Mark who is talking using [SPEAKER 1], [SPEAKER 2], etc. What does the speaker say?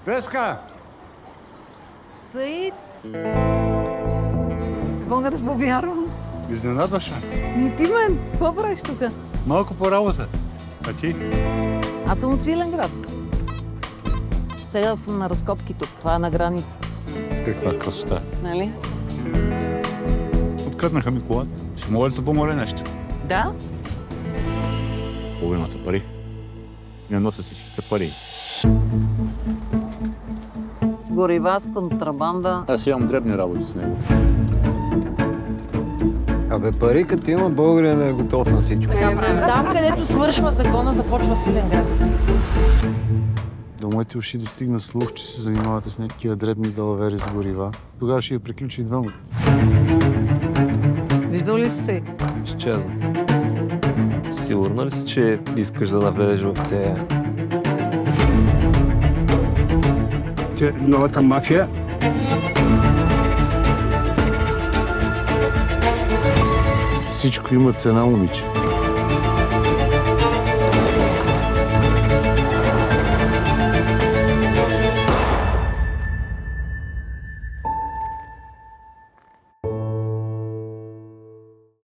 [SPEAKER 1] Веска!
[SPEAKER 2] Саид! Мога да повярвам.
[SPEAKER 1] Изненадваш ме.
[SPEAKER 2] И ти мен, какво правиш тук?
[SPEAKER 1] Малко по работа. А ти?
[SPEAKER 2] Аз съм от Свиленград. Сега съм на разкопки тук. Това е на границата.
[SPEAKER 1] Каква красота.
[SPEAKER 2] Нали?
[SPEAKER 1] Откраднаха ми колата. Ще мога да се помоля нещо?
[SPEAKER 2] Да?
[SPEAKER 1] Половината пари. Не нося всичките пари.
[SPEAKER 2] С горива, с контрабанда.
[SPEAKER 1] Аз имам дребни работи с него.
[SPEAKER 3] Абе, пари като има, българин е готов на всичко.
[SPEAKER 2] Там, където свършва закона, започва Свиленград.
[SPEAKER 1] До моите уши достигна слух, че се занимавате с някакива дребни далавери за горива. Тогава ще я приключи и двамата.
[SPEAKER 2] Виждал ли си се?
[SPEAKER 3] Изчезна. Сигурна ли си, че искаш да навлезеш в тея?
[SPEAKER 1] Те новата мафия. Всичко има цена, момиче.